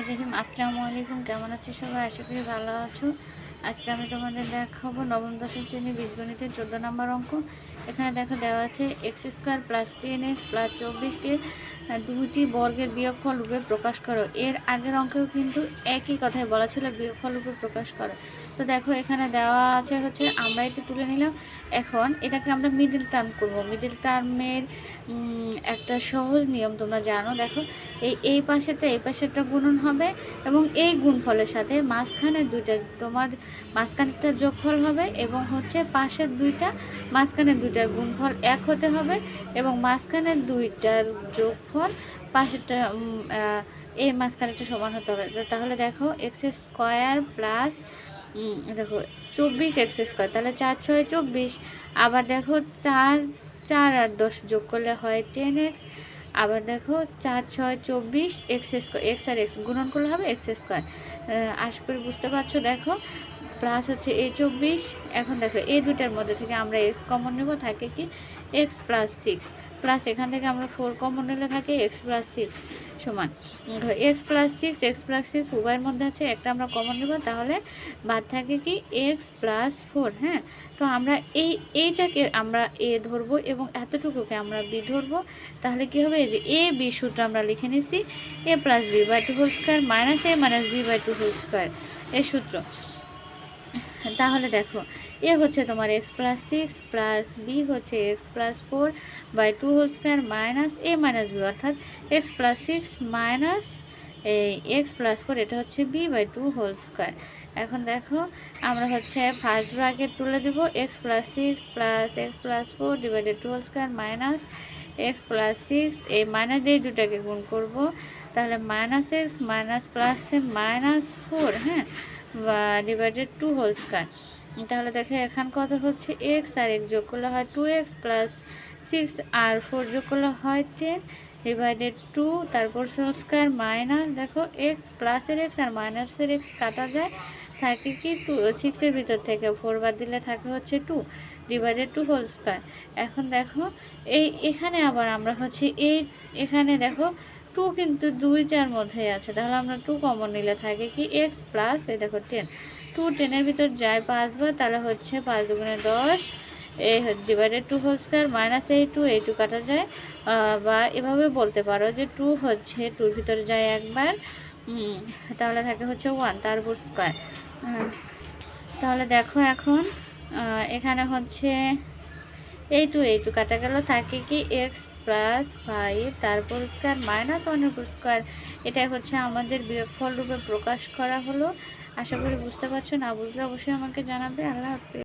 রহিম। আসসালামু আলাইকুম। কেমন আছো সবাই? আশা করি ভালো আছো। আজকে আমি তোমাদের দেখাবো নবম দশম শ্রেণী বীজগণিতের 14 নম্বর অঙ্ক। এখানে দেখো দেওয়া আছে x² + 10x + 24কে দুইটি বর্গের বিয়োগফল রূপে প্রকাশ করো। এর আগের অঙ্কেও কিন্তু একই কথাই বলা ছিল, বিয়োগফল রূপে প্রকাশ করো। তো দেখো এখানে দেওয়া আছে হচ্ছে, আমরা এটা তুলে নিলাম। এখন এটাকে আমরা মিডল টার্ম করব। মিডল টার্মের একটা সহজ নিয়ম তোমরা জানো। দেখো এই পাশেরটা গুণন হবে এবং এই গুণফলের সাথে মাঝখানের দুইটা তোমার মাঝখানেরটার যোগফল হবে এবং হচ্ছে পাশের মাঝখানের দুইটার গুণফল এক হতে হবে এবং মাঝখানের দুইটার যোগফল পাশেরটা এই মাঝখানেরটা সমান হতে হবে। তাহলে দেখো x² প্লাস দেখো 24x², তাহলে 4 × 6 = 24। আবার দেখো 4 আর 10 যোগ করলে হয় 10x। আবার দেখো 4 × 6 = 24, x² x আর x গুণন করলে হবে x²। আশা করি বুঝতে পারছো। দেখো প্লাস হচ্ছে এই 24। এখন দেখো এই দুটার মধ্যে থেকে আমরা x কমন নেব, থাকে কি x + 6, প্লাস এখান থেকে আমরা 4 কমন নিলে থাকে x + 6 সমান x + 6 x + 6 উভয়ের মধ্যে আছে, একটা আমরা কমন নেব, তাহলে বাদ থাকে কি x + 4। হ্যাঁ, তো আমরা এইটাকে আমরা a ধরবো এবং এতটুকুকে আমরা b ধরবো। তাহলে কি হবে, এই যে a b সূত্র আমরা লিখে নিছি, a + b/2² - a - b/2² এই সূত্র। তাহলে দেখো এ হচ্ছে তোমার x + 6 প্লাস b হচ্ছে x + 4/2² মাইনাস a - b, অর্থাৎ x + 6 মাইনাস x + 4, এটা হচ্ছে b/2²। এখন দেখো আমরা হচ্ছে ফার্স্ট ব্র্যাকেট তুলে দেব, x + 6 plus x + 4/2² minus x + 6, এই মাইনাস দিয়ে দুটাকে গুণ করব, তাহলে -x মাইনাস প্লাসে -4, হ্যাঁ, /2²। তাহলে দেখো এখান কত হচ্ছে, x আর x যোগ করলে হয় 2x প্লাস 6 আর 4 যোগ করলে হয় 10/2, তারপর হোল² মাইনাস দেখো x প্লাসের x আর মাইনাসের x কাটা যায়, থাকে কি 6 এর ভিতর থেকে 4 বাদ দিলে থাকে হচ্ছে 2/2²। এখন দেখো এখানে আবার আমরা হচ্ছে এখানে দেখো 2 কিন্তু দুইটার মধ্যেই আছে, তাহলে আমরা 2 কমন নিলে থাকে কি x প্লাস এই দেখো 10, 2 10 এর ভিতর যায় 5 বার, তাহলে হচ্ছে 5 × 10 /2² মাইনাস এই 2 কাটা যায়। বা এভাবে বলতে পারো যে 2 হচ্ছে 2 এর ভিতরে যায় একবার, তাহলে থাকে হচ্ছে 1 তার উপর স্কয়ার। তাহলে দেখো এখন এখানে হচ্ছে এই 2 কাটা গেল, থাকে কি x + 5 তার উপর স্কয়ার মাইনাস 1 এর উপর স্কয়ার। এটাই হচ্ছে আমাদের বিয়োগফল রূপে প্রকাশ করা হলো। আশা করি বুঝতে পারছো। না বুঝলে অবশ্যই আমাকে জানাবে। আল্লাহ হাফেজ।